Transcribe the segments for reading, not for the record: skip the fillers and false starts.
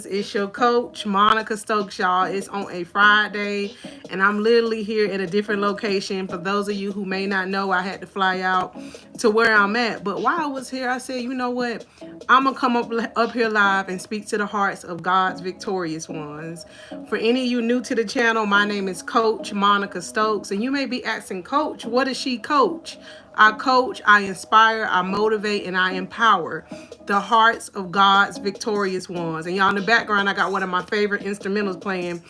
Relentless. It's your coach, Monica Stokes, y'all. It's on a Friday, and I'm literally here at a different location. For those of you who may not know, I had to fly out to where I'm at. But while I was here, I said, you know what? I'm going to come up here live and speak to the hearts of God's victorious ones. For any of you new to the channel, my name is Coach Monica Stokes, and you may be asking, Coach, what does she coach? I coach, I inspire, I motivate, and I empower the hearts of God's victorious ones. And y'all, in the background, I got one of my favorite instrumentals playing,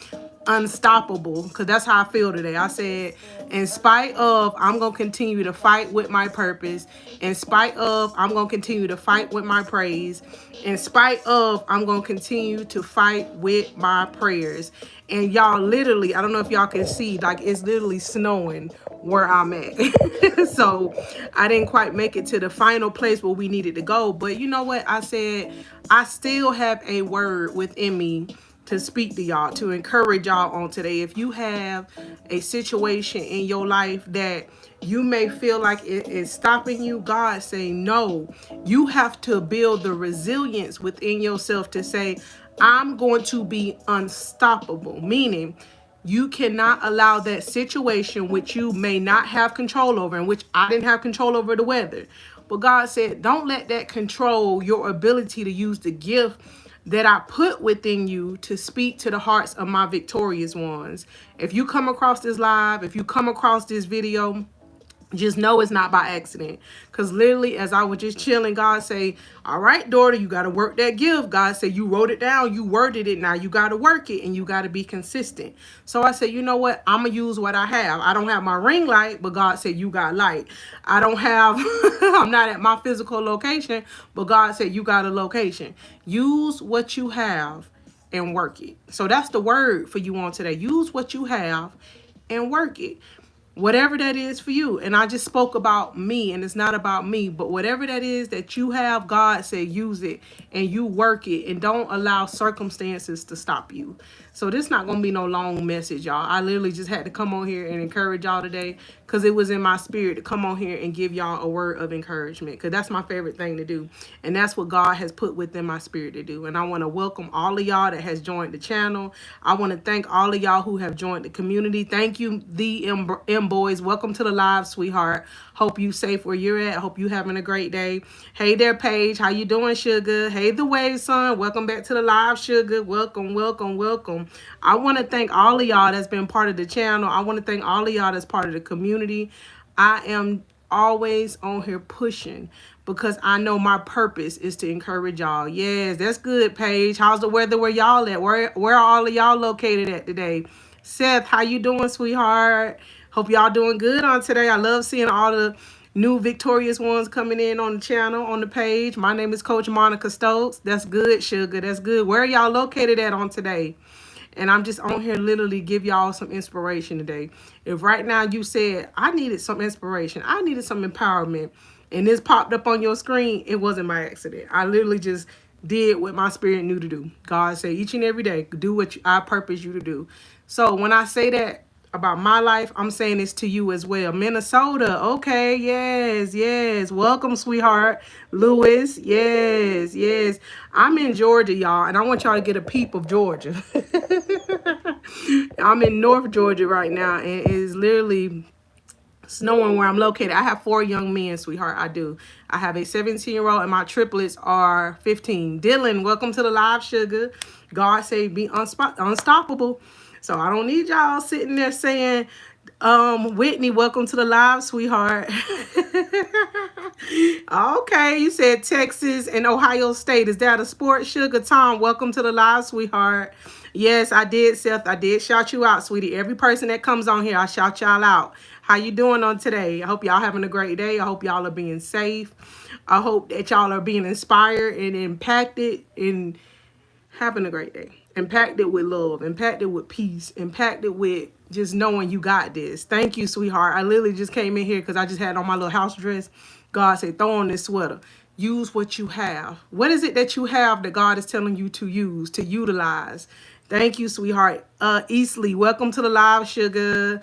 Unstoppable, because that's how I feel today. I said, in spite of, I'm going to continue to fight with my purpose. In spite of, I'm going to continue to fight with my praise. In spite of, I'm going to continue to fight with my prayers. And y'all, literally, I don't know if y'all can see, like, it's literally snowing where I'm at. So I didn't quite make it to the final place where we needed to go. But you know what? I said, I still have a word within me to speak to y'all, to encourage y'all on today. If you have a situation in your life that you may feel like it is stopping you, God say no. You have to build the resilience within yourself to say, I'm going to be unstoppable. Meaning, you cannot allow that situation which you may not have control over, and which I didn't have control over the weather. But God said, don't let that control your ability to use the gift that I put within you to speak to the hearts of my victorious ones. If you come across this live, if you come across this video, just know it's not by accident. Because literally, as I was just chilling, God say, all right, daughter, you got to work that gift. God said, you wrote it down, you worded it, now you got to work it, and you got to be consistent. So I said, you know what? I'm going to use what I have. I don't have my ring light, but God said, you got light. I don't have, I'm not at my physical location, but God said, you got a location. Use what you have and work it. So that's the word for you on today. Use what you have and work it. Whatever that is for you. And I just spoke about me, and it's not about me, but whatever that is that you have, God said use it and you work it, and don't allow circumstances to stop you. So this not going to be no long message, y'all. I literally just had to come on here and encourage y'all today because it was in my spirit to come on here and give y'all a word of encouragement, because that's my favorite thing to do. And that's what God has put within my spirit to do. And I want to welcome all of y'all that has joined the channel. I want to thank all of y'all who have joined the community. Thank you, the M boys. Welcome to the live, sweetheart. Hope you safe where you're at. Hope you having a great day. Hey there, Paige. How you doing, sugar? Hey, the wave son. Welcome back to the live, sugar. Welcome, welcome, welcome. I want to thank all of y'all that's been part of the channel. I want to thank all of y'all that's part of the community. I am always on here pushing because I know my purpose is to encourage y'all. Yes, that's good, Paige. How's the weather where y'all at? Where are all of y'all located at today? Seth, how you doing, sweetheart? Hope y'all doing good on today. I love seeing all the new victorious ones coming in on the channel, on the page. My name is Coach Monica Stokes. That's good, sugar. That's good. Where are y'all located at on today? And I'm just on here literally give y'all some inspiration today. If right now you said, I needed some inspiration, I needed some empowerment, and this popped up on your screen, it wasn't by accident. I literally just did what my spirit knew to do. God said each and every day, do what I purpose you to do. So when I say that about my life, I'm saying this to you as well. Minnesota, okay, yes, yes. Welcome, sweetheart. Lewis, yes, yes. I'm in Georgia, y'all, and I want y'all to get a peep of Georgia. I'm in North Georgia right now, and it is literally snowing where I'm located. I have 4 young men, sweetheart. I do. I have a 17-year-old, and my triplets are 15. Dylan, welcome to the live, sugar. God say be unstoppable. So I don't need y'all sitting there saying, Whitney, welcome to the live, sweetheart. Okay, you said Texas and Ohio State. Is that a sport, sugar? Tom, welcome to the live, sweetheart. Yes, I did, Seth. I did shout you out, sweetie. Every person that comes on here, I shout y'all out. How you doing on today? I hope y'all having a great day. I hope y'all are being safe. I hope that y'all are being inspired and impacted and having a great day. Impacted with love, impacted with peace, impacted with just knowing you got this. Thank you, sweetheart. I literally just came in here because I just had on my little house dress. God said, throw on this sweater. Use what you have. What is it that you have that God is telling you to use, to utilize? Thank you, sweetheart. Eastly, welcome to the live, sugar.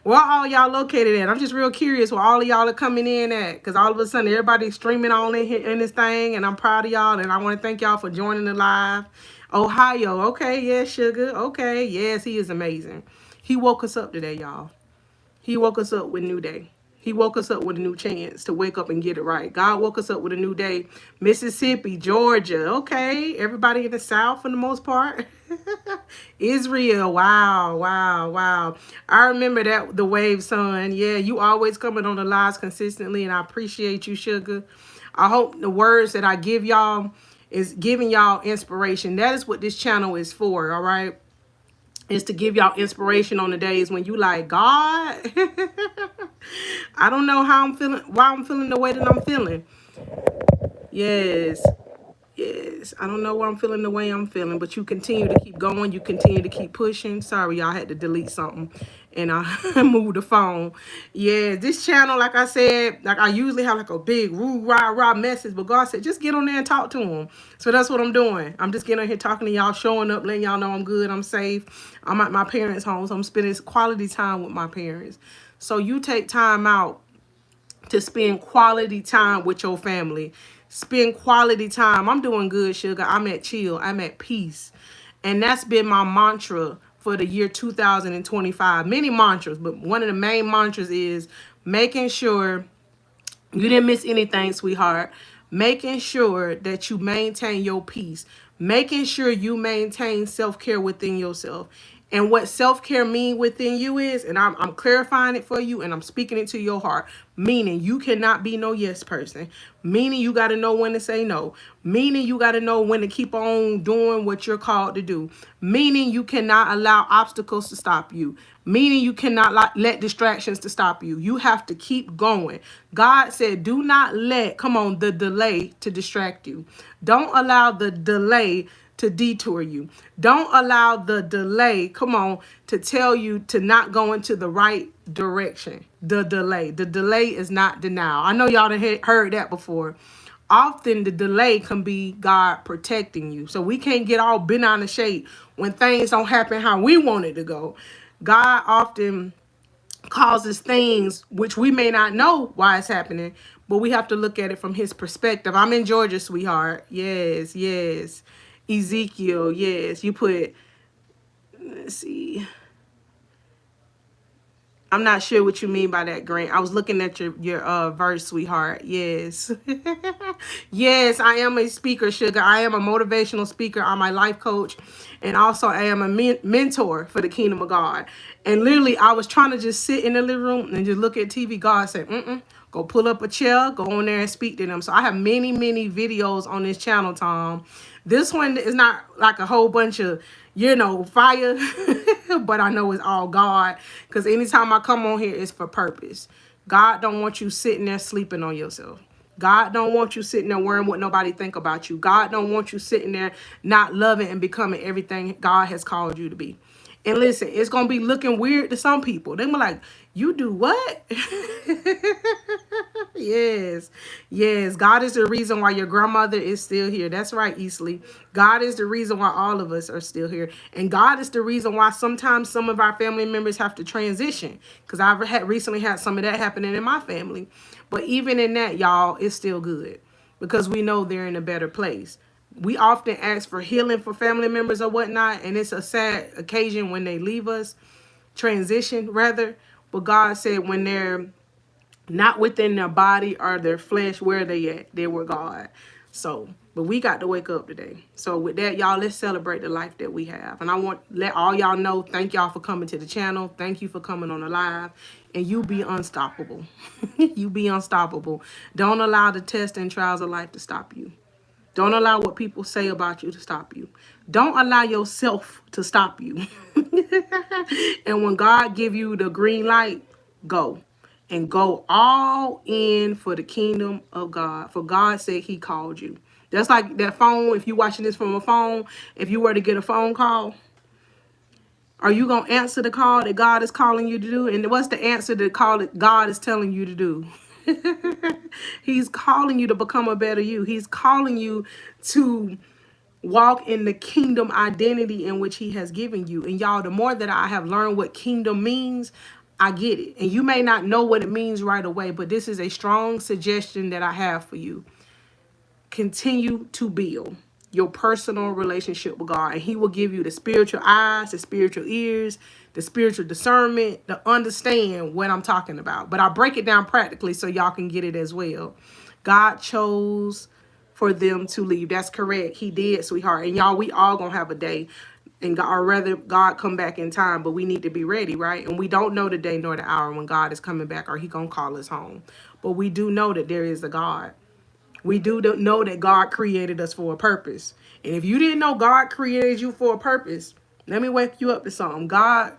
Where all y'all located at? I'm just real curious where all of y'all are coming in at, because all of a sudden everybody's streaming all in here in this thing, and I'm proud of y'all, and I want to thank y'all for joining the live. Ohio, okay, yes, Sugar, okay, yes, he is amazing. He woke us up today, y'all. He woke us up with a new day. He woke us up with a new chance to wake up and get it right. God woke us up with a new day. Mississippi, Georgia, okay. Everybody in the South for the most part. Israel, wow, wow, wow. I remember that, the wave, son. Yeah, you always coming on the lives consistently, and I appreciate you, Sugar. I hope the words that I give y'all is giving y'all inspiration. That is what this channel is for, all right? Is to give y'all inspiration on the days when you like, God, I don't know how I'm feeling, why I'm feeling the way that I'm feeling. Yes. Yes, I don't know why I'm feeling the way I'm feeling, but you continue to keep going. You continue to keep pushing. Sorry, y'all had to delete something, and I moved the phone. Yeah, this channel, like I said, like I usually have like a big woo rah rah message, but God said just get on there and talk to him. So that's what I'm doing. I'm just getting on here talking to y'all, showing up, letting y'all know I'm good, I'm safe. I'm at my parents' home, so I'm spending quality time with my parents. So you take time out to spend quality time with your family. Spend quality time. I'm doing good, Sugar. I'm at chill. I'm at peace. And that's been my mantra for the year 2025. Many mantras, but one of the main mantras is making sure you didn't miss anything, sweetheart. Making sure that you maintain your peace. Making sure you maintain self-care within yourself. And what self-care mean within you is, and I'm clarifying it for you, and I'm speaking it to your heart. Meaning you cannot be no yes person. Meaning you got to know when to say no. Meaning you got to know when to keep on doing what you're called to do. Meaning you cannot allow obstacles to stop you. Meaning you cannot let distractions to stop you. You have to keep going. God said, do not let, come on, the delay to distract you. Don't allow the delay to detour you. Don't allow the delay, come on, to tell you to not go into the right direction. The delay is not denial. I know y'all done heard that before. Often the delay can be God protecting you. So we can't get all bent out of shape when things don't happen how we want it to go. God often causes things which we may not know why it's happening, but we have to look at it from his perspective. I'm in Georgia, sweetheart. Yes, yes. Ezekiel, yes. You put, let's see. I'm not sure what you mean by that, Grant. I was looking at your verse, sweetheart. Yes. Yes, I am a speaker, Sugar. I am a motivational speaker. I'm a life coach. And also I am a mentor for the kingdom of God. And literally, I was trying to just sit in the living room and just look at TV. God said, go pull up a chair, go on there and speak to them. So I have many, many videos on this channel, Tom. This one is not like a whole bunch of, fire, but I know it's all God, because anytime I come on here, it's for purpose. God don't want you sitting there sleeping on yourself. God don't want you sitting there worrying what nobody think about you. God don't want you sitting there not loving and becoming everything God has called you to be. And listen, it's going to be looking weird to some people. They be like, you do what? Yes. Yes. God is the reason why your grandmother is still here. That's right, Easley. God is the reason why all of us are still here. And God is the reason why sometimes some of our family members have to transition. Because I've recently had some of that happening in my family. But even in that, y'all, it's still good. Because we know they're in a better place. We often ask for healing for family members or whatnot, and it's a sad occasion when they leave us, transition rather. But God said when they're not within their body or their flesh, where are they at? They're with God. So, but we got to wake up today. So with that, y'all, let's celebrate the life that we have. And I want to let all y'all know, thank y'all for coming to the channel. Thank you for coming on the live. And you be unstoppable. You be unstoppable. Don't allow the tests and trials of life to stop you. Don't allow what people say about you to stop you. Don't allow yourself to stop you. And when God give you the green light, go. And go all in for the kingdom of God. For God's sake, he called you. That's like that phone. If you're watching this from a phone, if you were to get a phone call, are you going to answer the call that God is calling you to do? And what's the answer to the call that God is telling you to do? He's calling you to become a better you. He's calling you to walk in the kingdom identity in which he has given you. And y'all, the more that I have learned what kingdom means, I get it. And you may not know what it means right away, but this is a strong suggestion that I have for you. Continue to build your personal relationship with God, and He will give you the spiritual eyes, the spiritual ears, the spiritual discernment to understand what I'm talking about. But I break it down practically so y'all can get it as well. God chose for them to leave. That's correct. He did, sweetheart. And y'all, we all gonna have a day, and God, or rather God come back in time, but we need to be ready, right? And we don't know the day nor the hour when God is coming back or He gonna call us home. But we do know that there is a God. We do know that God created us for a purpose. And if you didn't know God created you for a purpose, let me wake you up to something. God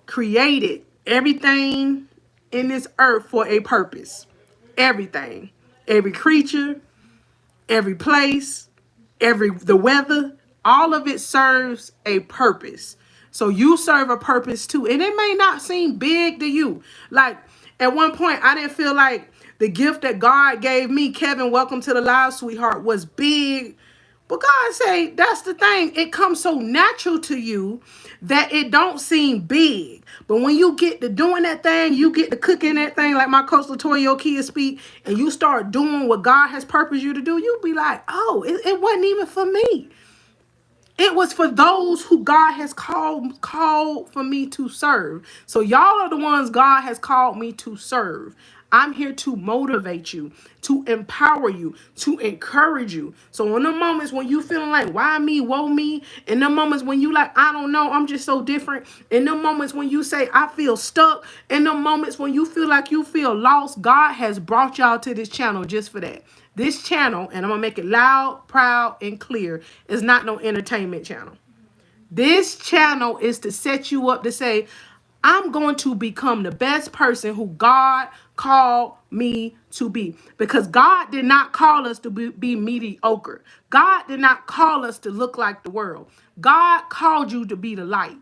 created everything in this earth for a purpose. Everything. Every creature, every place, the weather, all of it serves a purpose. So you serve a purpose too. And it may not seem big to you. Like at one point, I didn't feel like the gift that God gave me, Kevin, welcome to the live, sweetheart, was big. But God say, that's the thing. It comes so natural to you that it don't seem big. But when you get to doing that thing, you get to cooking that thing, like my coach Latoya kids speak, and you start doing what God has purposed you to do, you'll be like, oh, it wasn't even for me. It was for those who God has called for me to serve. So y'all are the ones God has called me to serve. I'm here to motivate you, to empower you, to encourage you. So in the moments when you feeling like, why me, woe me, in the moments when you like, I don't know, I'm just so different, in the moments when you say, I feel stuck, in the moments when you feel like you feel lost, God has brought y'all to this channel just for that. This channel, and I'm going to make it loud, proud, and clear, is not no entertainment channel. This channel is to set you up to say, I'm going to become the best person who God called me to be. Because God did not call us to be mediocre. God did not call us to look like the world. God called you to be the light.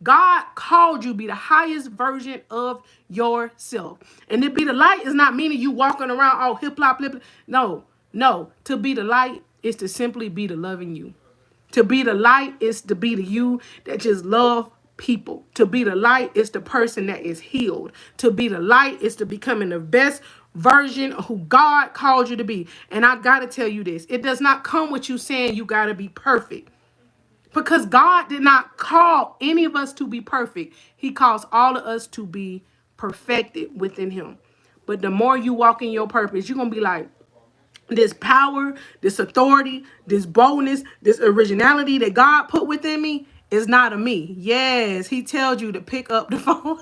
God called you to be the highest version of yourself. And to be the light is not meaning you walking around all hip hop, lip. No. To be the light is to simply be the loving you. To be the light is to be the you that just love people. To be the light is the person that is healed. To be the light is to becoming the best version of who God called you to be. And I got to tell you this. It does not come with you saying you got to be perfect. Because God did not call any of us to be perfect. He calls all of us to be perfected within Him. But the more you walk in your purpose, you're going to be like, this power, this authority, this boldness, this originality that God put within me is not of me. Yes, He tells you to pick up the phone.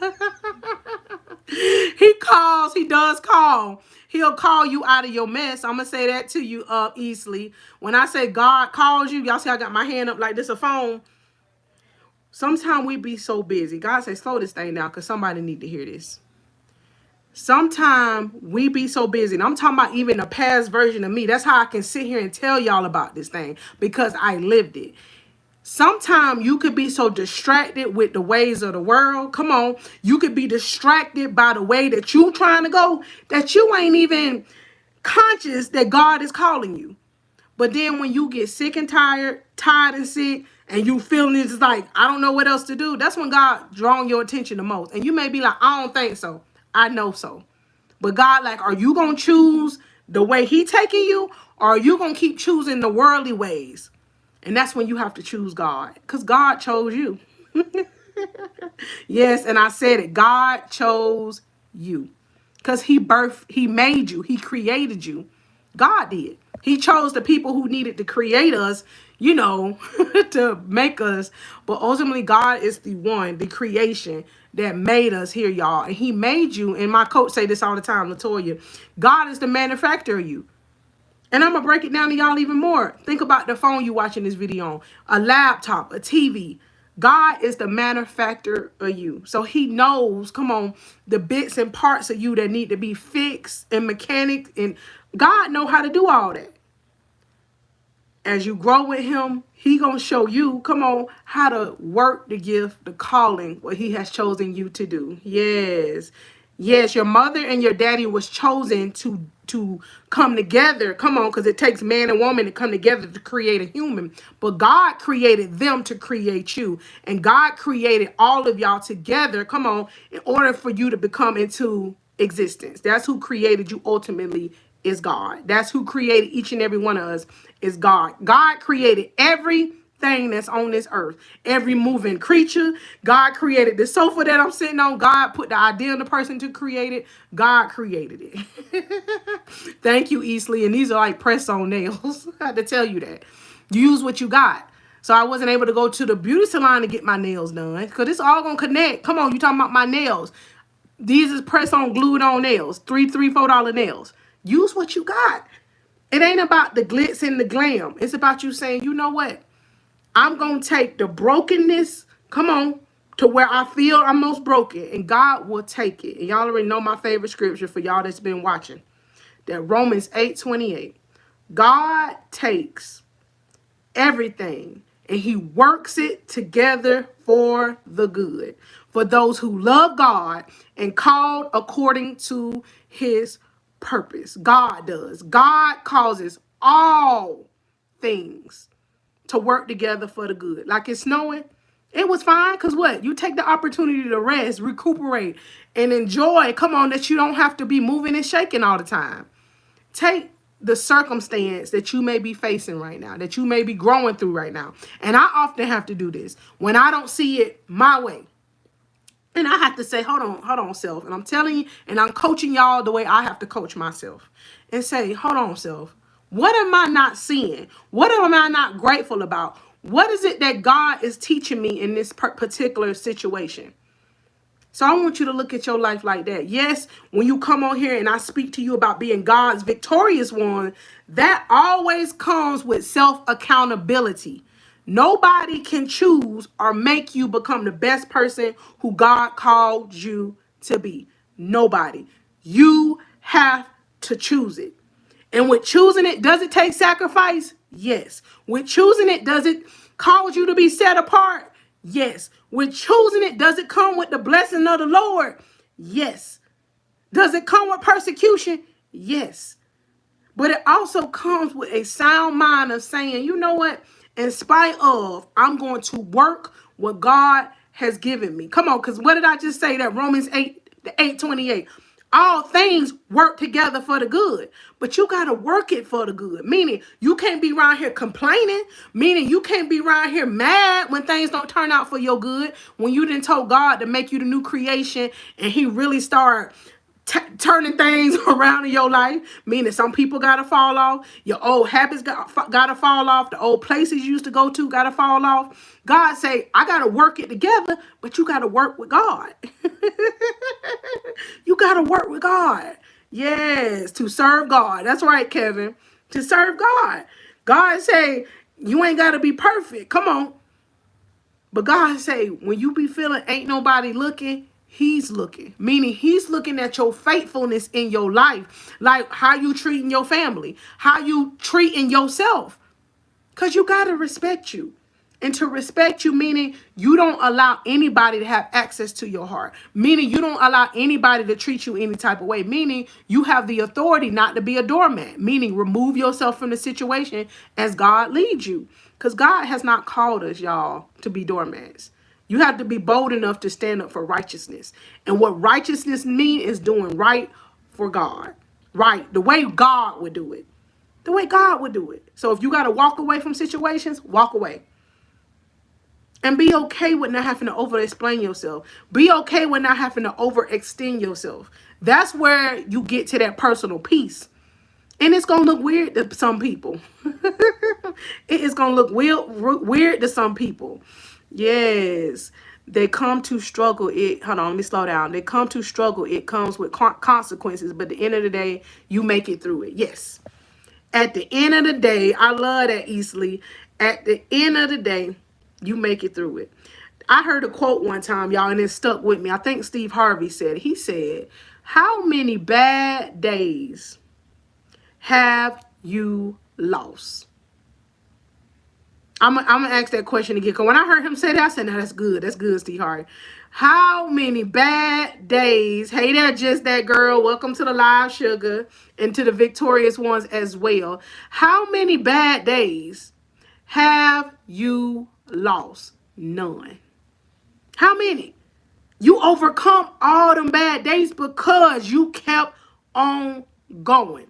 He does call. He'll call you out of your mess. I'm going to say that to you easily. When I say God calls you, y'all see I got my hand up like this a phone. Sometimes we be so busy. God say, slow this thing down because somebody need to hear this. Sometimes we be so busy. And I'm talking about even a past version of me. That's how I can sit here and tell y'all about this thing because I lived it. Sometimes you could be so distracted with the ways of the world. Come on. You could be distracted by the way that you trying to go that you ain't even conscious that God is calling you. But then when you get sick and tired and sick, and you feeling it's like, I don't know what else to do, that's when God drawing your attention the most. And you may be like, I don't think so. I know so. But God, like, are you going to choose the way He taking you? Or are you going to keep choosing the worldly ways? And that's when you have to choose God. Because God chose you. Yes, and I said it. God chose you. Because He made you. He created you. God did. He chose the people who needed to create us, to make us. But ultimately, God is the one, the creation that made us here, y'all. And He made you. And my coach say this all the time, Latoya. God is the manufacturer of you. And I'm going to break it down to y'all even more. Think about the phone you're watching this video on. A laptop, a TV. God is the manufacturer of you. So He knows, come on, the bits and parts of you that need to be fixed and mechanics. And God know how to do all that. As you grow with Him, He going to show you, come on, how to work the gift, the calling, what He has chosen you to do. Yes. Yes, your mother and your daddy was chosen to come together. Come on, because it takes man and woman to come together to create a human. But God created them to create you. And God created all of y'all together, come on, in order for you to become into existence. That's who created you ultimately, is God. That's who created each and every one of us, is God. God created everything that's on this earth, every moving creature. God created the sofa that I'm sitting on. God put the idea in the person to create it. God created it. Thank you, Easley. And these are like press-on nails. I had to tell you that. Use what you got. So I wasn't able to go to the beauty salon to get my nails done, because it's all gonna connect. Come on, you talking about my nails. These is press-on, glued-on nails. $4 nails. Use what you got. It ain't about the glitz and the glam. It's about you saying, you know what? I'm going to take the brokenness, come on, to where I feel I'm most broken, and God will take it. And y'all already know my favorite scripture for y'all that's been watching. That Romans 8:28. God takes everything and he works it together for the good, for those who love God and called according to his purpose. God does. God causes all things to work together for the good. Like it's snowing, it was fine, because what? You take the opportunity to rest, recuperate, and enjoy. Come on, that you don't have to be moving and shaking all the time. Take the circumstance that you may be facing right now, that you may be growing through right now. And I often have to do this when I don't see it my way. And I have to say, hold on, self. And I'm telling you, and I'm coaching y'all the way I have to coach myself. And say, hold on, self. What am I not seeing? What am I not grateful about? What is it that God is teaching me in this particular situation? So I want you to look at your life like that. Yes, when you come on here and I speak to you about being God's victorious one, that always comes with self-accountability. Nobody can choose or make you become the best person who God called you to be. Nobody. You have to choose it. And with choosing it, does it take sacrifice? Yes. With choosing it, does it cause you to be set apart? Yes. With choosing it, does it come with the blessing of the Lord? Yes. Does it come with persecution? Yes. But it also comes with a sound mind of saying, you know what? In spite of, I'm going to work what God has given me. Come on, because what did I just say? That Romans 8:28. All things work together for the good. But you got to work it for the good. Meaning, you can't be around here complaining. Meaning, you can't be around here mad when things don't turn out for your good. When you didn't told God to make you the new creation and he really started turning things around in your life, meaning some people gotta fall off, your old habits gotta fall off, the old places you used to go to gotta fall off. God say, I gotta work it together, but you gotta work with God. You gotta work with God. Yes, to serve God. That's right, Kevin. To serve God. God say, you ain't gotta be perfect. Come on. But God say, when you be feeling ain't nobody looking, he's looking. Meaning he's looking at your faithfulness in your life. Like how you treating your family. How you treating yourself. Because you got to respect you. And to respect you, meaning you don't allow anybody to have access to your heart. Meaning you don't allow anybody to treat you any type of way. Meaning you have the authority not to be a doormat. Meaning remove yourself from the situation as God leads you. Because God has not called us, y'all, to be doormats. You have to be bold enough to stand up for righteousness. And what righteousness means is doing right for God. Right. The way God would do it. The way God would do it. So if you got to walk away from situations, walk away. And be okay with not having to over-explain yourself. Be okay with not having to overextend yourself. That's where you get to that personal peace. And it's going to look weird to some people. It is going to look weird to some people. Yes. They come to struggle. Hold on, let me slow down. They come to struggle. It comes with consequences. But at the end of the day, you make it through it. Yes. At the end of the day, I love that, Easley. At the end of the day, you make it through it. I heard a quote one time, y'all, and it stuck with me. I think Steve Harvey said, he said, how many bad days have you lost? I'm gonna ask that question again. Cause when I heard him say that, I said, "No, that's good. That's good, Steve Harvey." How many bad days? Hey there, just that girl. Welcome to the live, sugar, and to the victorious ones as well. How many bad days have you lost? None. How many? You overcome all them bad days because you kept on going.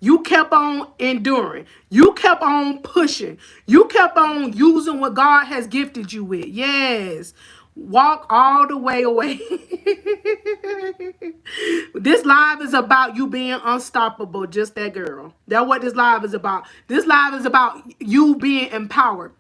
You kept on enduring. You kept on pushing. You kept on using what God has gifted you with. Yes. Walk all the way away. This live is about you being unstoppable, just that girl. That's what this live is about. This live is about you being empowered.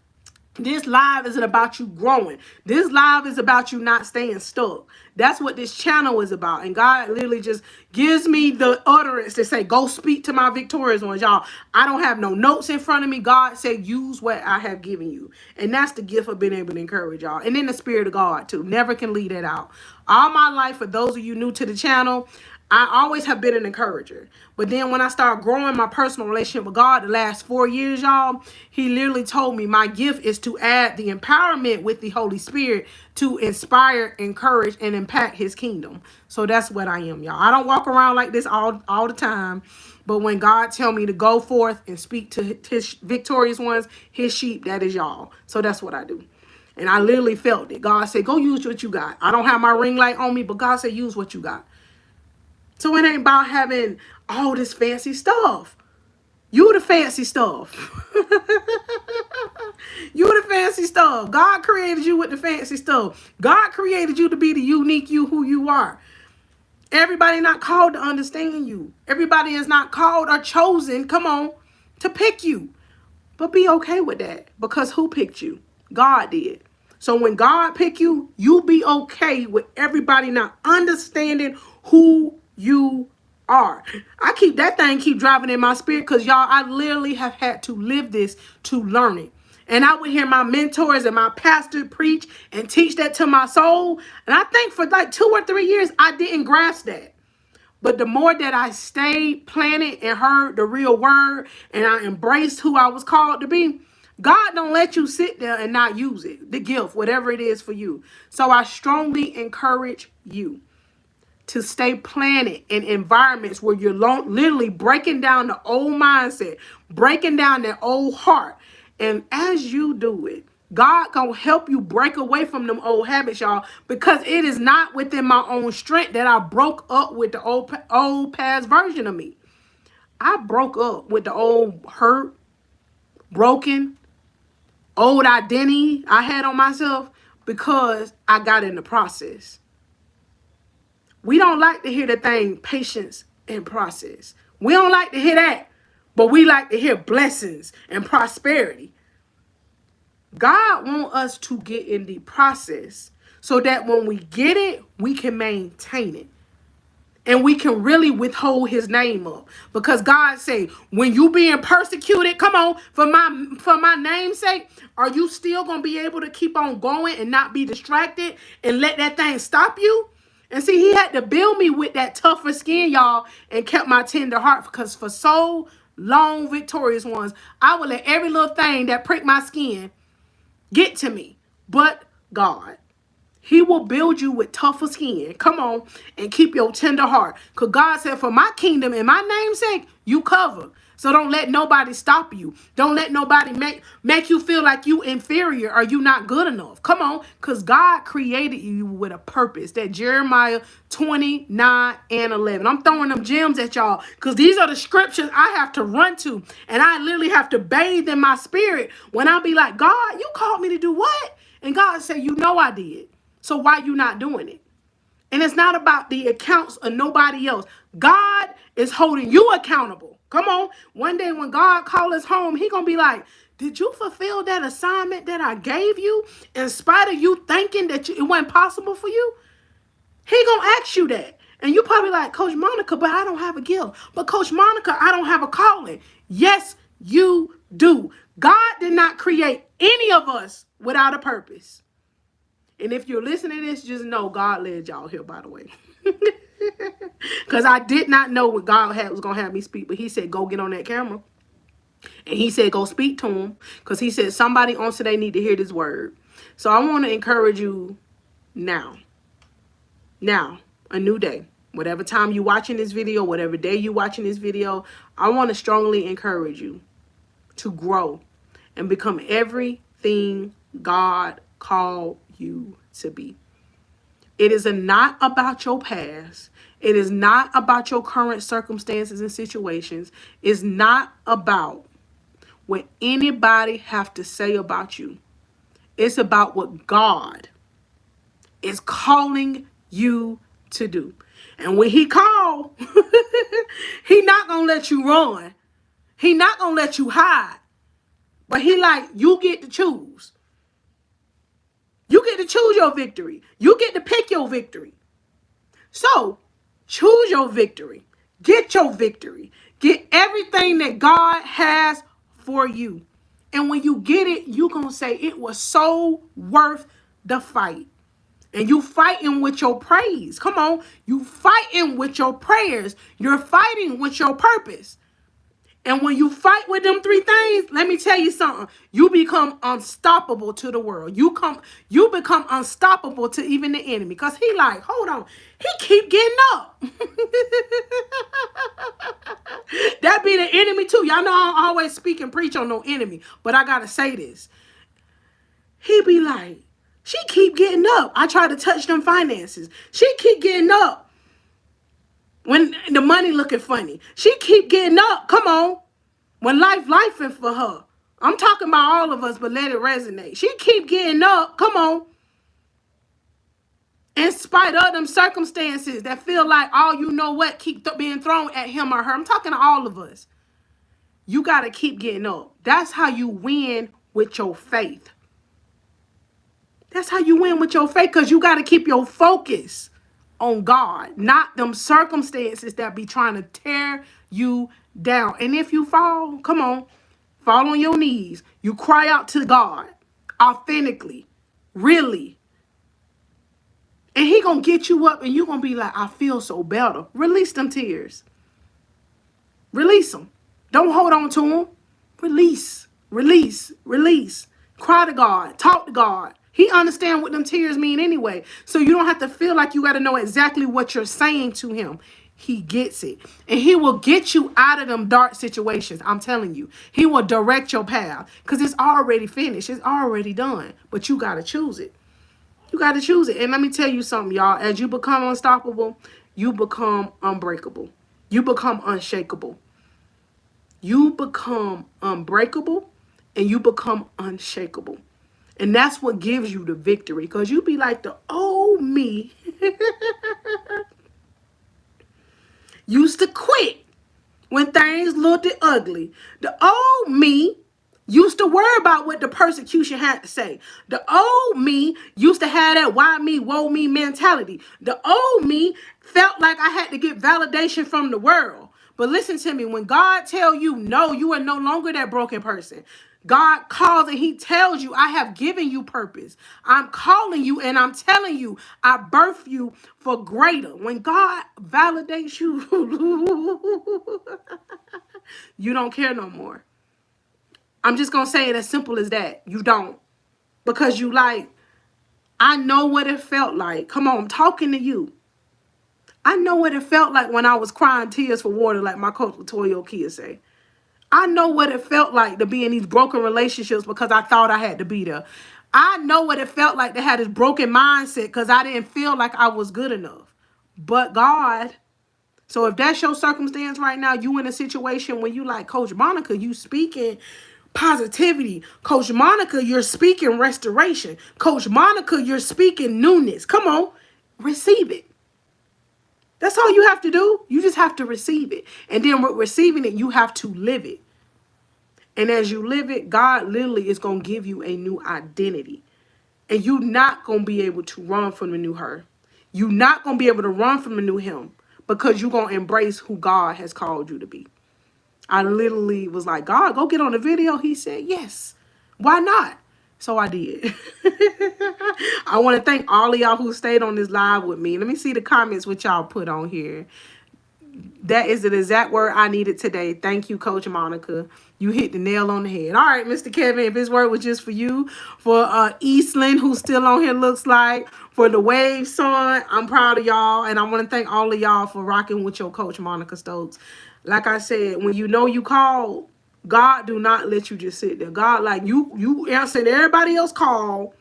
This live isn't about you growing. This live is about you not staying stuck. That's what this channel is about. And God literally just gives me the utterance to say, go speak to my victorious ones. Y'all, I don't have no notes in front of me. God said, use what I have given you. And that's the gift of being able to encourage y'all. And then the spirit of God too. Never can leave that out. All my life, for those of you new to the channel, I always have been an encourager. But then when I started growing my personal relationship with God the last 4 years, y'all, he literally told me my gift is to add the empowerment with the Holy Spirit to inspire, encourage, and impact his kingdom. So that's what I am, y'all. I don't walk around like this all the time. But when God tell me to go forth and speak to his victorious ones, his sheep, that is y'all. So that's what I do. And I literally felt it. God said, go use what you got. I don't have my ring light on me, but God said, use what you got. So it ain't about having all this fancy stuff. You the fancy stuff. You the fancy stuff. God created you with the fancy stuff. God created you to be the unique you who you are. Everybody not called to understand you. Everybody is not called or chosen, come on, to pick you. But be okay with that, because who picked you? God did. So when God picked you, you be okay with everybody not understanding who you are. I keep that thing keep driving in my spirit, because y'all, I literally have had to live this to learn it. And I would hear my mentors and my pastor preach and teach that to my soul. And I think for like 2 or 3 years, I didn't grasp that. But the more that I stayed planted and heard the real word, and I embraced who I was called to be, God don't let you sit there and not use it, the gift, whatever it is for you. So I strongly encourage you to stay planted in environments where you're literally breaking down the old mindset, breaking down that old heart. And as you do it, God gonna help you break away from them old habits, y'all, because it is not within my own strength that I broke up with the old past version of me. I broke up with the old hurt, broken, old identity I had on myself because I got in the process. We don't like to hear the thing, patience and process. We don't like to hear that, but we like to hear blessings and prosperity. God wants us to get in the process so that when we get it, we can maintain it. And we can really withhold his name up. Because God say, when you being persecuted, come on, for my name's sake, are you still going to be able to keep on going and not be distracted and let that thing stop you? And see, he had to build me with that tougher skin, y'all, and kept my tender heart. Because for so long, victorious ones, I would let every little thing that pricked my skin get to me. But God, he will build you with tougher skin. Come on, and keep your tender heart. Because God said, for my kingdom and my name's sake, you cover. So don't let nobody stop you. Don't let nobody make you feel like you inferior or you not good enough. Come on, because God created you with a purpose. That Jeremiah 29:11. I'm throwing them gems at y'all because these are the scriptures I have to run to. And I literally have to bathe in my spirit when I be like, God, you called me to do what? And God said, you know I did. So why you not doing it? And it's not about the accounts of nobody else. God is holding you accountable. Come on. One day when God calls us home, he going to be like, did you fulfill that assignment that I gave you in spite of you thinking that it wasn't possible for you? He going to ask you that. And you probably like, Coach Monica, but I don't have a gift. But Coach Monica, I don't have a calling. Yes, you do. God did not create any of us without a purpose. And if you're listening to this, just know God led y'all here, by the way. Because I did not know what God was going to have me speak. But he said, go get on that camera. And he said, go speak to him. Because he said, somebody on today need to hear this word. So I want to encourage you now. Now, a new day. Whatever time you watching this video, whatever day you watching this video, I want to strongly encourage you to grow and become everything God called you to be. It is not about your past. It is not about your current circumstances and situations. It's not about what anybody have to say about you. It's about what God is calling you to do. And when he call, he not going to let you run. He not going to let you hide. But he like, you get to choose. You get to choose your victory. You get to pick your victory. So, choose your victory. Get your victory. Get everything that God has for you. And when you get it, you're going to say it was so worth the fight. And you fighting with your praise. Come on. You fighting with your prayers. You're fighting with your purpose. And when you fight with them three things, let me tell you something. You become unstoppable to the world. You become unstoppable to even the enemy. Because he like, hold on. He keep getting up. That be the enemy too. Y'all know I don't always speak and preach on no enemy. But I got to say this. He be like, she keep getting up. I try to touch them finances. She keep getting up. When the money looking funny. She keep getting up. Come on. When lifing for her. I'm talking about all of us, but let it resonate. She keep getting up. Come on. In spite of them circumstances that feel like, oh, you know what, keep being thrown at him or her. I'm talking to all of us. You got to keep getting up. That's how you win with your faith. That's how you win with your faith, because you got to keep your focus on God, not them circumstances that be trying to tear you down. And if you fall, come on, fall on your knees. You cry out to God authentically, really. And he gonna get you up and you gonna be like, I feel so better. Release them tears. Release them. Don't hold on to them. Release, release, release. Cry to God. Talk to God. He understands what them tears mean anyway. So you don't have to feel like you got to know exactly what you're saying to him. He gets it. And he will get you out of them dark situations. I'm telling you. He will direct your path. Because it's already finished. It's already done. But you got to choose it. You got to choose it. And let me tell you something, y'all. As you become unstoppable, you become unbreakable. You become unshakable. You become unbreakable. And you become unshakable. And that's what gives you the victory. Because you be like, the old me used to quit when things looked ugly. The old me used to worry about what the persecution had to say. The old me used to have that why me, woe me mentality. The old me felt like I had to get validation from the world. But listen to me, when God tell you no, you are no longer that broken person. God calls and he tells you, I have given you purpose. I'm calling you and I'm telling you, I birthed you for greater. When God validates you, you don't care no more. I'm just going to say it as simple as that. You don't. Because you like, I know what it felt like. Come on, I'm talking to you. I know what it felt like when I was crying tears for water, like my coach Latoya Okia say. I know what it felt like to be in these broken relationships because I thought I had to be there. I know what it felt like to have this broken mindset because I didn't feel like I was good enough. But God. So if that's your circumstance right now, you in a situation where you like, Coach Monica, you speaking positivity. Coach Monica, you're speaking restoration. Coach Monica, you're speaking newness. Come on, receive it. That's all you have to do. You just have to receive it. And then with receiving it, you have to live it. And as you live it, God literally is going to give you a new identity. And you're not going to be able to run from the new her. You're not going to be able to run from the new him because you're going to embrace who God has called you to be. I literally was like, God, go get on the video. He said, yes. Why not? So I did. I want to thank all of y'all who stayed on this live with me. Let me see the comments which y'all put on here. That is the exact word I needed today. Thank you, Coach Monica. You hit the nail on the head. All right, Mr. Kevin, if this word was just for you, for Eastland, who's still on here, looks like, for the Wave Son, I'm proud of y'all. And I want to thank all of y'all for rocking with your Coach Monica Stokes. Like I said, when you know you called, God do not let you just sit there. God, like, you answered everybody else call,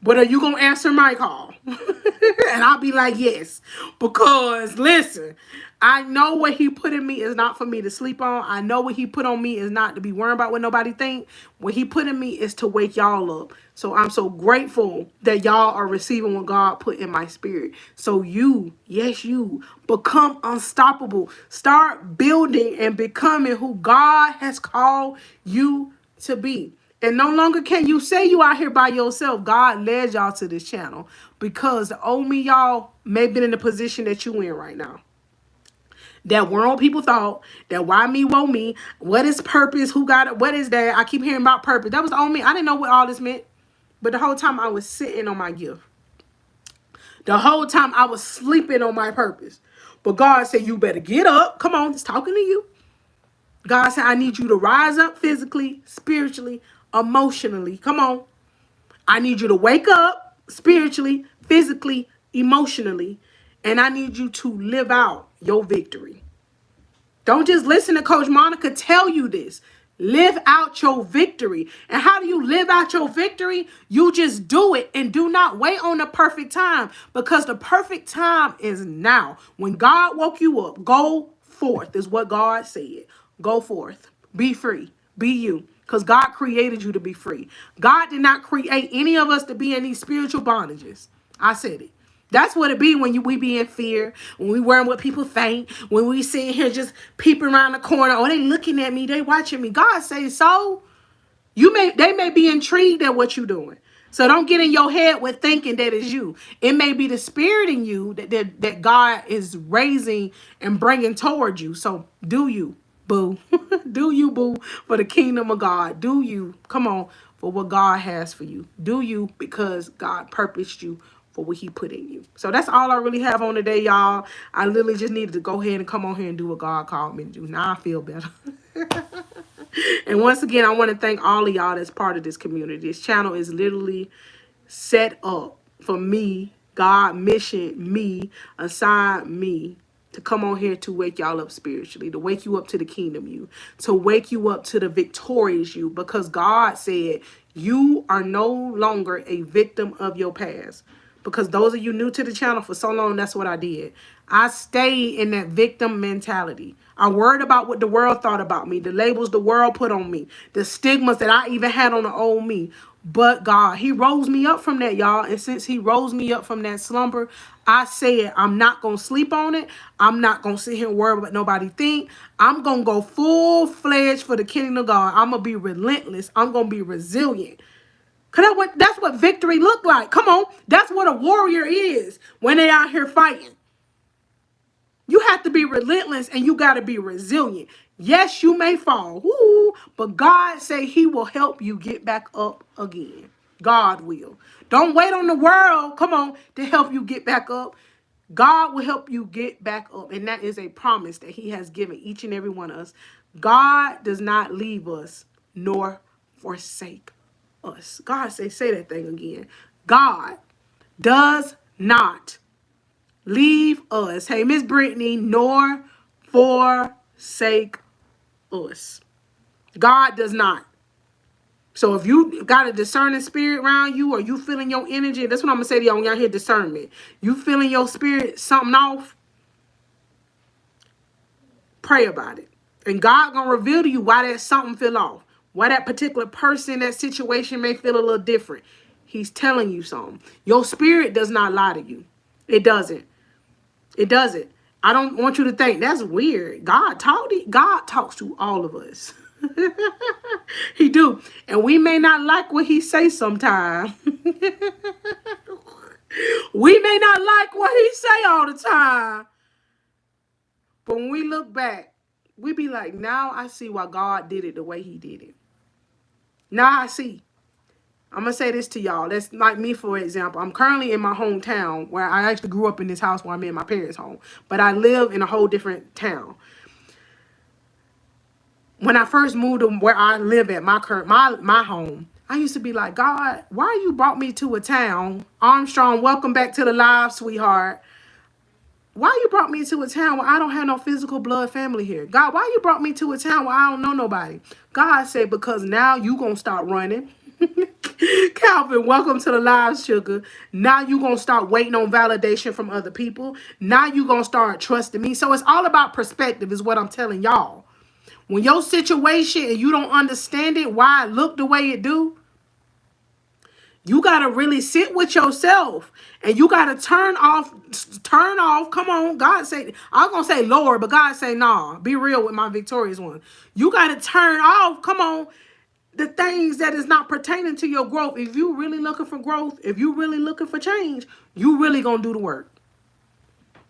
but are you going to answer my call? And I'll be like, yes. Because, listen, I know what he put in me is not for me to sleep on. I know what he put on me is not to be worried about what nobody think. What he put in me is to wake y'all up. So I'm so grateful that y'all are receiving what God put in my spirit. So you, yes, you, become unstoppable. Start building and becoming who God has called you to be. And no longer can you say you out here by yourself. God led y'all to this channel because the old me, y'all, may have been in the position that you in right now. That world people thought that why me, woe me, what is purpose, who got it, what is that? I keep hearing about purpose. That was the old me. I didn't know what all this meant. But the whole time I was sitting on my gift. The whole time I was sleeping on my purpose. But God said, you better get up. Come on, it's talking to you. God said, I need you to rise up physically, spiritually, emotionally. Come on. I need you to wake up spiritually, physically, emotionally. And I need you to live out your victory. Don't just listen to Coach Monica tell you this. Live out your victory. And how do you live out your victory? You just do it and do not wait on the perfect time, because the perfect time is now. When God woke you up, go forth is what God said. Go forth. Be free. Be you. Because God created you to be free. God did not create any of us to be in these spiritual bondages. I said it. That's what it be when we be in fear, when we worrying what people think, when we sitting here just peeping around the corner. Oh, they looking at me, they watching me. God says so. They may be intrigued at what you're doing. So don't get in your head with thinking that it's you. It may be the spirit in you that God is raising and bringing toward you. So do you, boo. Do you, boo, for the kingdom of God. Do you, come on, for what God has for you. Do you, because God purposed you for what he put in you. So that's all I really have on today, y'all. I literally just needed to go ahead and come on here and do what God called me to do. Now I feel better. And once again, I want to thank all of y'all that's part of this community. This channel is literally set up for me, God mission me, assigned me to come on here to wake y'all up spiritually, to wake you up to the kingdom you, to wake you up to the victorious you, because God said you are no longer a victim of your past. Because those of you new to the channel, for so long, that's what I did. I stayed in that victim mentality. I worried about what the world thought about me, the labels the world put on me, the stigmas that I even had on the old me. But God, he rose me up from that, y'all. And since he rose me up from that slumber, I said, I'm not going to sleep on it. I'm not going to sit here and worry what nobody think. I'm going to go full-fledged for the kingdom of God. I'm going to be relentless. I'm going to be resilient. Cause that's what victory look like. Come on. That's what a warrior is when they out here fighting. You have to be relentless and you got to be resilient. Yes, you may fall. Woo, but God say he will help you get back up again. God will. Don't wait on the world, come on, to help you get back up. God will help you get back up. And that is a promise that he has given each and every one of us. God does not leave us nor forsake us. God say that thing again. God does not leave us. Hey, Miss Brittany, nor forsake us. God does not. So if you got a discerning spirit around you, or you feeling your energy, that's what I'm going to say to y'all when y'all hear discernment. You feeling your spirit something off, pray about it. And God going to reveal to you why that something feel off. Why that particular person, that situation may feel a little different. He's telling you something. Your spirit does not lie to you. It doesn't. It doesn't. I don't want you to think that's weird. God talks to all of us. He do. And we may not like what he say sometimes. We may not like what he say all the time. But when we look back, we be like, now I see why God did it the way he did it. Now I see. I'm gonna say this to y'all. That's like me, for example. I'm currently in my hometown where I actually grew up in this house where I'm in my parents' home, but I live in a whole different town. When I first moved to where I live at, my home, I used to be like, God, why you brought me to a town? Armstrong, welcome back to the live, sweetheart. Why you brought me to a town where I don't have no physical blood family here? God, why you brought me to a town where I don't know nobody? God said, because now you gonna start running. Calvin, welcome to the live, sugar. Now you gonna start waiting on validation from other people. Now you gonna start trusting me. So it's all about perspective, is what I'm telling y'all. When your situation and you don't understand it, why it look the way it do, you got to really sit with yourself and you got to turn off. Come on. God say, I was going to say Lord, but God say, nah, be real with my victorious one. You got to turn off. Come on. The things that is not pertaining to your growth. If you really looking for growth, if you really looking for change, you really going to do the work.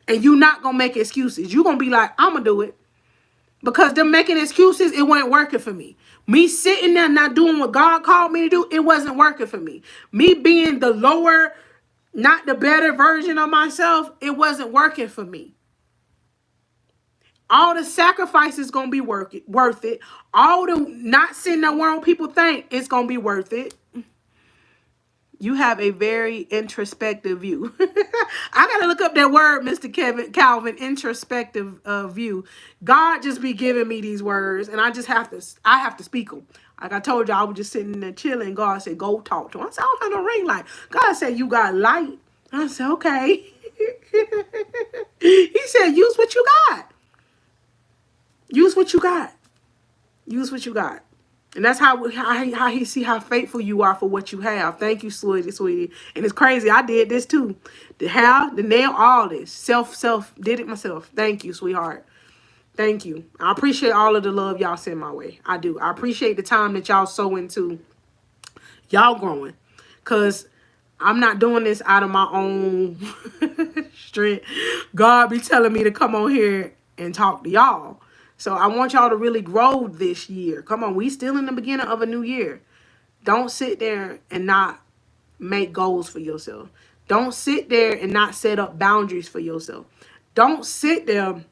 And you not going to make excuses. You going to be like, I'm going to do it. Because them making excuses, it wasn't working for me. Me sitting there not doing what God called me to do, it wasn't working for me. Me being the lower, not the better version of myself, it wasn't working for me. All the sacrifices going to be worth it. All the not sitting there where people think it's going to be worth it. You have a very introspective view. I got to look up that word, Mr. Calvin, introspective view. God just be giving me these words, and I have to speak them. Like I told you, I was just sitting there chilling. God said, go talk to him. I said, I don't have no ring light. God said, you got light. I said, okay. He said, use what you got. Use what you got. Use what you got. And that's how he see how faithful you are for what you have. Thank you, sweetie. And it's crazy. I did this too. The hair, the nail, all this. Self, did it myself. Thank you, sweetheart. Thank you. I appreciate all of the love y'all send my way. I do. I appreciate the time that y'all sow into y'all growing. Because I'm not doing this out of my own strength. God be telling me to come on here and talk to y'all. So I want y'all to really grow this year. Come on, we still in the beginning of a new year. Don't sit there and not make goals for yourself. Don't sit there and not set up boundaries for yourself. Don't sit there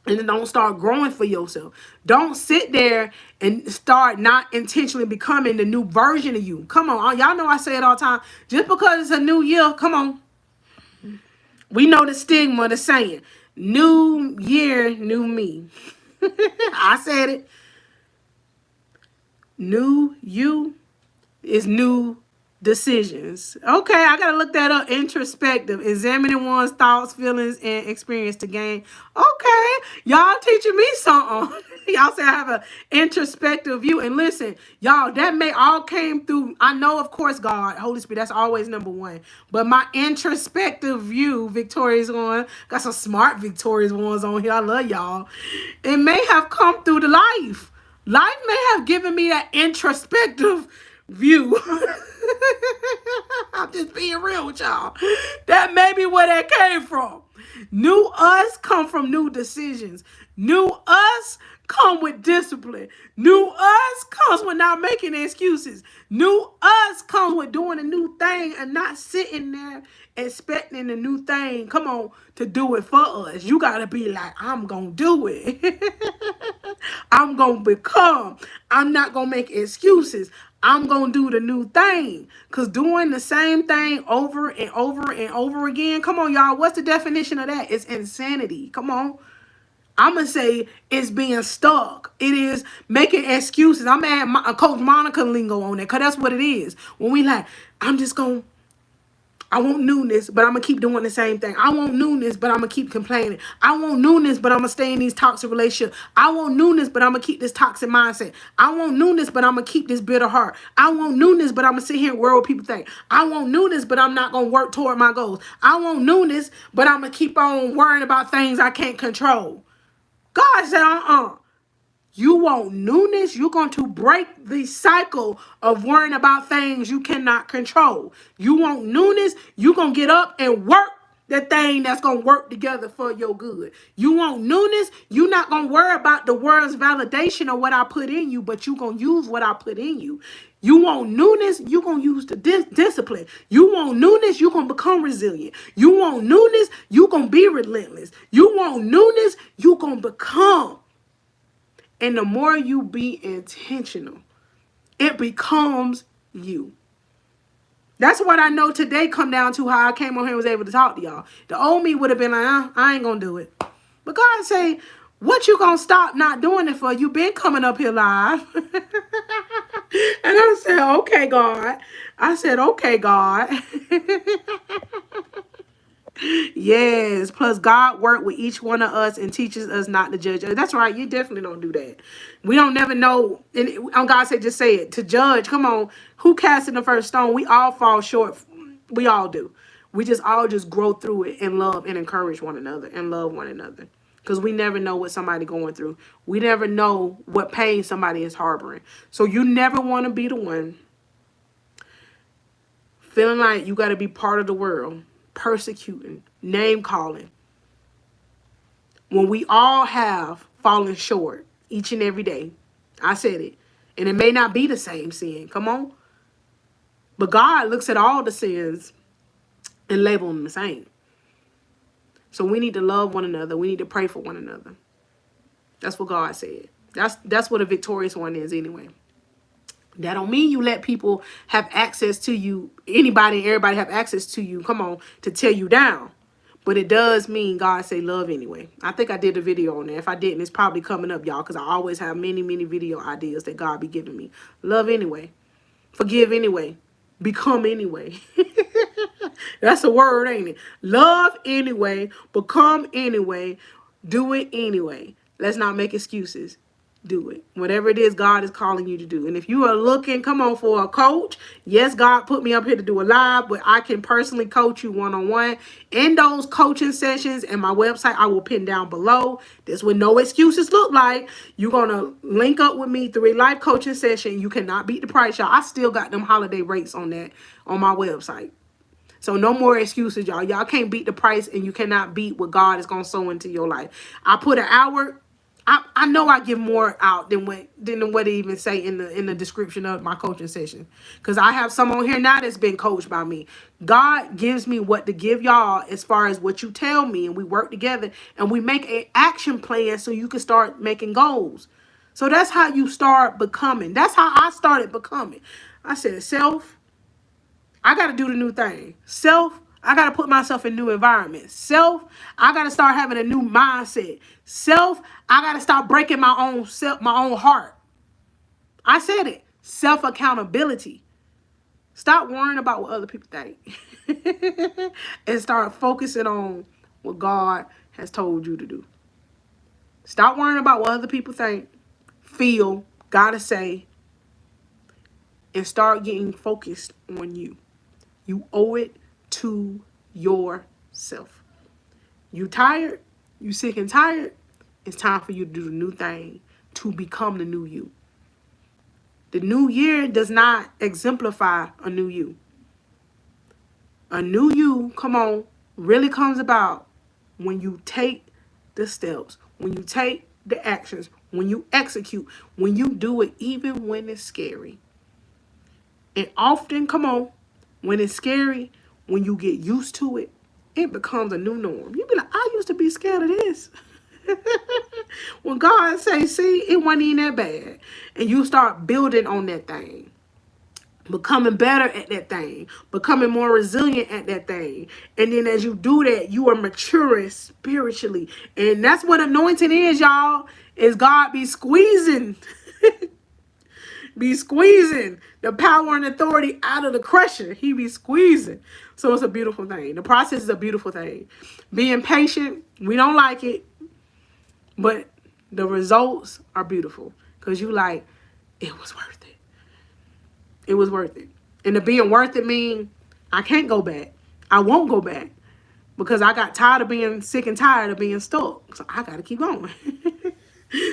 and don't start growing for yourself. Don't sit there and start not intentionally becoming the new version of you. Come on, y'all know I say it all the time. Just because it's a new year, come on. We know the stigma, the saying. New year, new me. I said it. New you is new decisions. Okay, I gotta look that up. Introspective, examining one's thoughts, feelings, and experience to gain. Okay, y'all teaching me something. Y'all say I have an introspective view. And listen, y'all, that may all came through. I know, of course, God, Holy Spirit, that's always number one. But my introspective view, Victoria's one, got some smart Victoria's ones on here. I love y'all. It may have come through the life. Life may have given me that introspective view. I'm just being real with y'all. That may be where that came from. New us come from new decisions. New us come with discipline. New us comes with not making excuses. New us comes with doing a new thing and not sitting there expecting a new thing, come on, to do it for us. You got to be like, I'm going to do it. I'm going to become. I'm not going to make excuses. I'm going to do the new thing. Because doing the same thing over and over and over again, come on, y'all, what's the definition of that? It's insanity. Come on. I'm going to say it's being stuck. It is making excuses. I'm going to add Coach Monica lingo on it because that's what it is. When we like, I want newness, but I'm going to keep doing the same thing. I want newness, but I'm going to keep complaining. I want newness, but I'm going to stay in these toxic relationships. I want newness, but I'm going to keep this toxic mindset. I want newness, but I'm going to keep this bitter heart. I want newness, but I'm going to sit here and worry what people think. I want newness, but I'm not going to work toward my goals. I want newness, but I'm going to keep on worrying about things I can't control. God said, You want newness? You're going to break the cycle of worrying about things you cannot control. You want newness? You're going to get up and work the thing that's going to work together for your good. You want newness? You're not going to worry about the world's validation of what I put in you, but you're going to use what I put in you. You want newness, you're going to use the discipline. You want newness, you're going to become resilient. You want newness, you're going to be relentless. You want newness, you're going to become. And the more you be intentional, it becomes you. That's what I know today come down to how I came on here and was able to talk to y'all. The old me would have been like, I ain't going to do it. But God say, what you going to stop not doing it for? You been coming up here live. And I said, okay, God. I said, okay, God. Yes. Plus, God worked with each one of us and teaches us not to judge. That's right. You definitely don't do that. We don't never know. And God said, just say it. To judge. Come on. Who casting the first stone? We all fall short. We all do. We just all just grow through it and love and encourage one another and love one another. Because we never know what somebody going through. We never know what pain somebody is harboring. So you never want to be the one feeling like you got to be part of the world, persecuting, name calling, when we all have fallen short each and every day. I said it. And it may not be the same sin. Come on. But God looks at all the sins and label them the same. So we need to love one another. We need to pray for one another. That's what God said. That's what a victorious one is anyway. That don't mean you let people have access to you. Anybody and everybody have access to you. Come on, to tear you down. But it does mean God say love anyway. I think I did a video on that. If I didn't, it's probably coming up, y'all. Because I always have many, many video ideas that God be giving me. Love anyway. Forgive anyway. Become anyway. That's a word, ain't it? Love anyway. Become anyway. Do it anyway. Let's not make excuses. Do it. Whatever it is God is calling you to do. And if you are looking, come on, for a coach. Yes, God put me up here to do a live, but I can personally coach you one-on-one. In those coaching sessions and my website, I will pin down below. This what no excuses look like. You're going to link up with me through a live coaching session. You cannot beat the price, y'all. I still got them holiday rates on that on my website. So no more excuses, y'all. Y'all can't beat the price and you cannot beat what God is going to sow into your life. I put an hour. I know I give more out than what they even say in the description of my coaching session. Because I have some on here now that's been coached by me. God gives me what to give y'all as far as what you tell me. And we work together and we make an action plan so you can start making goals. So that's how you start becoming. That's how I started becoming. I said, self, I got to do the new thing. Self, I got to put myself in new environments. Self, I got to start having a new mindset. Self, I got to start breaking my own heart. I said it. Self accountability. Stop worrying about what other people think. And start focusing on what God has told you to do. Stop worrying about what other people think, feel, gotta say, and start getting focused on you. You owe it to yourself. You tired? You sick and tired? It's time for you to do the new thing, to become the new you. The new year does not exemplify a new you. A new you, come on, really comes about when you take the steps, when you take the actions, when you execute, when you do it even when it's scary. And often, come on, when it's scary, when you get used to it, it becomes a new norm. You be like, I used to be scared of this. When God say, see, it wasn't even that bad. And you start building on that thing. Becoming better at that thing. Becoming more resilient at that thing. And then as you do that, you are maturing spiritually. And that's what anointing is, y'all. Is God be squeezing. Be squeezing the power and authority out of the crusher. He be squeezing. So it's a beautiful thing. The process is a beautiful thing. Being patient, we don't like it. But the results are beautiful. Because you like, it was worth it. It was worth it. And the being worth it mean I can't go back. I won't go back. Because I got tired of being sick and tired of being stuck. So I got to keep going.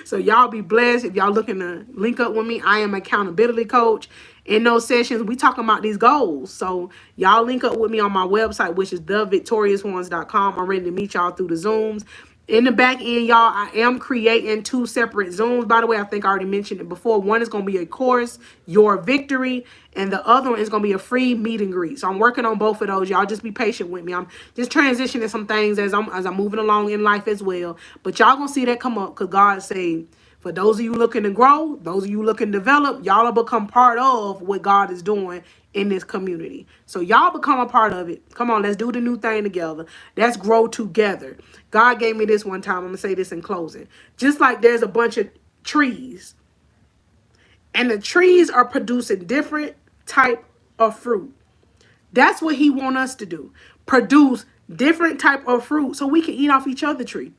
So y'all be blessed. If y'all looking to link up with me, I am an accountability coach. In those sessions, we talking about these goals. So y'all link up with me on my website, which is thevictoriousones.com. I'm ready to meet y'all through the Zooms. In the back end, y'all, I am creating 2 separate Zooms. By the way, I think I already mentioned it before. One is going to be a course, Your Victory, and the other one is going to be a free meet and greet. So I'm working on both of those. Y'all just be patient with me. I'm just transitioning some things as I'm moving along in life as well. But y'all going to see that come up because God say, for those of you looking to grow, those of you looking to develop, y'all will become part of what God is doing in this community. So y'all become a part of it. Come on, let's do the new thing together. Let's grow together. God gave me this one time. I'm going to say this in closing. Just like there's a bunch of trees, and the trees are producing different type of fruit. That's what he want us to do. Produce different type of fruit so we can eat off each other tree.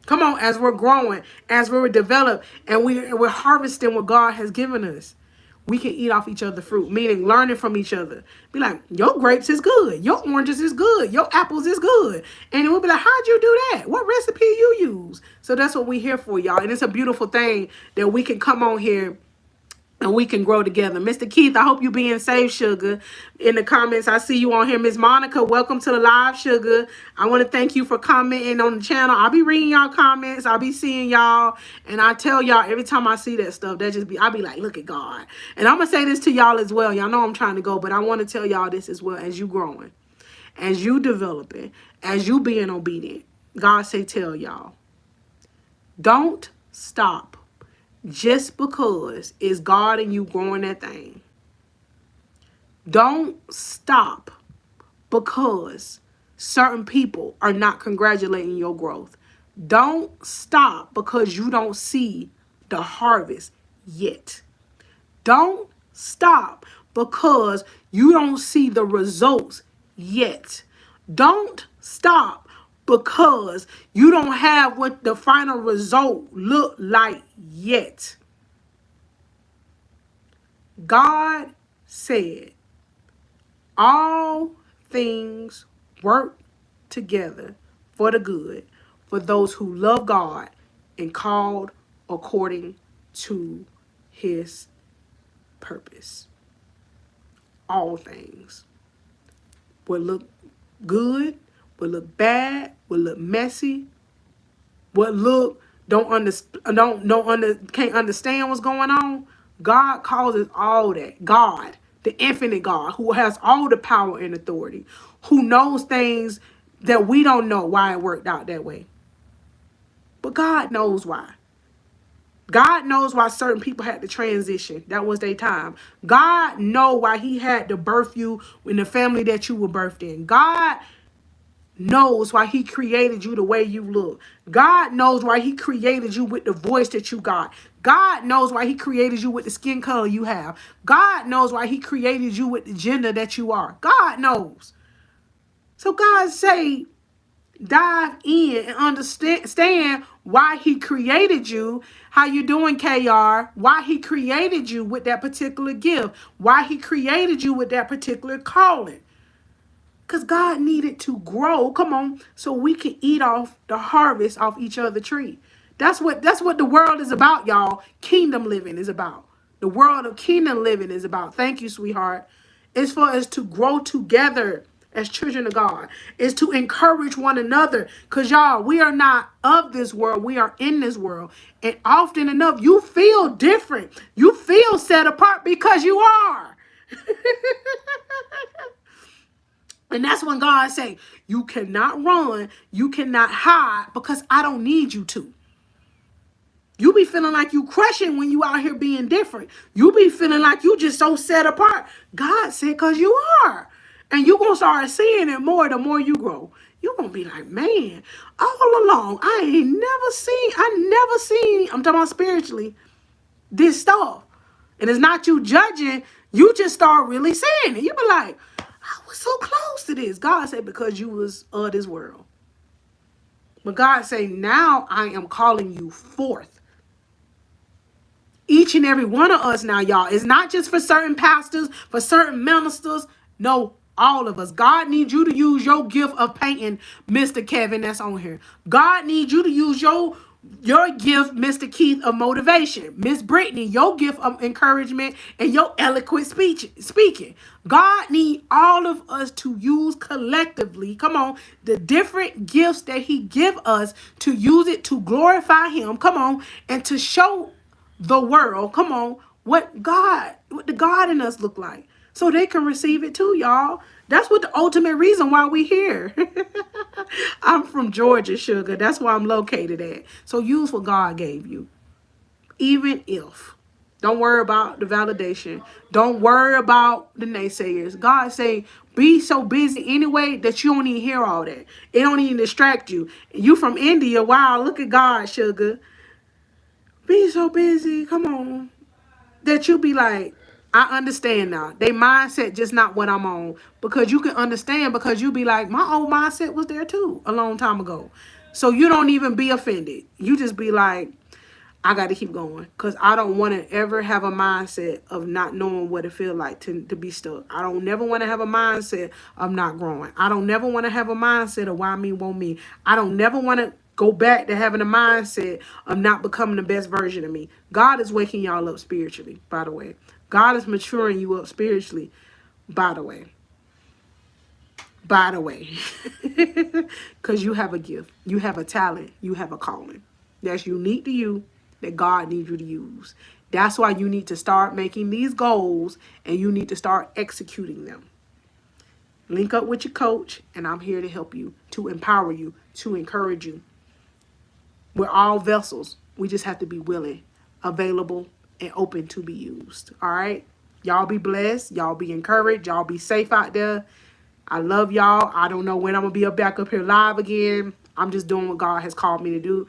Come on, as we're growing, as we're developed, and we're harvesting what God has given us. We can eat off each other's fruit, meaning learning from each other. Be like, your grapes is good. Your oranges is good. Your apples is good. And we'll be like, how'd you do that? What recipe you use? So that's what we're here for, y'all. And it's a beautiful thing that we can come on here and we can grow together. Mr. Keith, I hope you being safe, sugar. In the comments, I see you on here. Miss Monica, welcome to the live, sugar. I want to thank you for commenting on the channel. I'll be reading y'all comments. I'll be seeing y'all. And I tell y'all, every time I see that stuff, I'll be like, look at God. And I'm going to say this to y'all as well. Y'all know I'm trying to go, but I want to tell y'all this as well. As you growing, as you developing, as you being obedient, God say tell y'all, don't stop. Just because it's God and you growing that thing. Don't stop because certain people are not congratulating your growth. Don't stop because you don't see the harvest yet. Don't stop because you don't see the results yet. Don't stop because you don't have what the final result look like yet. God said, all things work together for the good for those who love God and called according to his purpose. All things will look good, will look bad, will look messy, will look can't understand what's going on. God causes all that. God, the infinite God, who has all the power and authority, who knows things that we don't know why it worked out that way. But God knows why. God knows why certain people had to transition. That was their time. God know why he had to birth you in the family that you were birthed in. God knows why he created you the way you look. God knows why he created you with the voice that you got. God knows why he created you with the skin color you have. God knows why he created you with the gender that you are. God knows. So God say, dive in and understand why he created you. How you doing, KR? Why he created you with that particular gift. Why he created you with that particular calling. Because God needed to grow, come on, so we can eat off the harvest off each other's tree. That's what the world is about, y'all. Kingdom living is about. The world of kingdom living is about. Thank you, sweetheart. It's for us to grow together as children of God. It's to encourage one another. Because, y'all, we are not of this world. We are in this world. And often enough, you feel different. You feel set apart because you are. And that's when God say, you cannot run, you cannot hide because I don't need you to. You be feeling like you crushing when you out here being different. You be feeling like you just so set apart. God said, because you are. And you going to start seeing it more the more you grow. You're going to be like, man, all along, I never seen, I'm talking about spiritually, this stuff. And it's not you judging, you just start really seeing it. You be like, I was so close to this. God said, because you was of this world. But God say, now I am calling you forth. Each and every one of us now, y'all. It's not just for certain pastors, for certain ministers. No, all of us. God needs you to use your gift of painting, Mr. Kevin, that's on here. God needs you to use your Your gift, Mr. Keith, of motivation. Miss Brittany, your gift of encouragement and your eloquent speaking. God need all of us to use collectively, come on, the different gifts that he give us, to use it to glorify him, come on, and to show the world, come on, what the God in us look like, so they can receive it too, y'all. That's what the ultimate reason why we here. I'm from Georgia, sugar. That's where I'm located at. So use what God gave you. Even if. Don't worry about the validation. Don't worry about the naysayers. God say, be so busy anyway that you don't even hear all that. It don't even distract you. You from India. Wow, look at God, sugar. Be so busy. Come on. That you be like, I understand now. They mindset just not what I'm on. Because you can understand, because you be like, my old mindset was there too a long time ago. So you don't even be offended. You just be like, I got to keep going. Because I don't want to ever have a mindset of not knowing what it feel like to be stuck. I don't never want to have a mindset of not growing. I don't never want to have a mindset of why me won't me. I don't never want to go back to having a mindset of not becoming the best version of me. God is waking y'all up spiritually, by the way. God is maturing you up spiritually, by the way. By the way. Because you have a gift. You have a talent. You have a calling. That's unique to you, that God needs you to use. That's why you need to start making these goals, and you need to start executing them. Link up with your coach, and I'm here to help you, to empower you, to encourage you. We're all vessels. We just have to be willing, available, and open to be used. All right? Y'all be blessed. Y'all be encouraged. Y'all be safe out there. I love y'all. I don't know when I'm going to be back up here live again. I'm just doing what God has called me to do.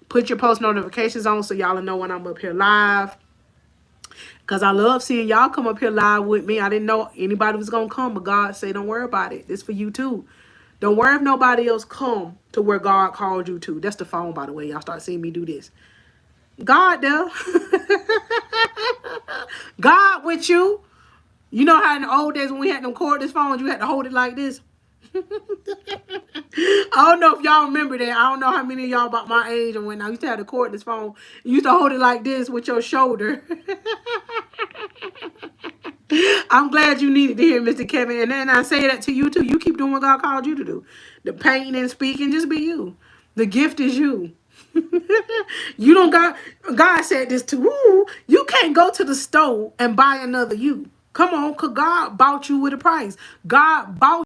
Put your post notifications on so y'all know when I'm up here live. Because I love seeing y'all come up here live with me. I didn't know anybody was going to come, but God said, don't worry about it. This for you too. Don't worry if nobody else come to where God called you to. That's the phone, by the way. Y'all start seeing me do this. God there. God with you. You know how in the old days when we had them cordless phones, you had to hold it like this? I don't know if y'all remember that. I don't know how many of y'all about my age and when I used to have the cordless phone. You used to hold it like this with your shoulder. I'm glad you needed to hear, Mr. Kevin. And then I say that to you too. You keep doing what God called you to do. The painting and speaking, just be you. The gift is you. You don't got, God said this to you. You can't go to the store and buy another you. Come on, because God bought you with a price. God bought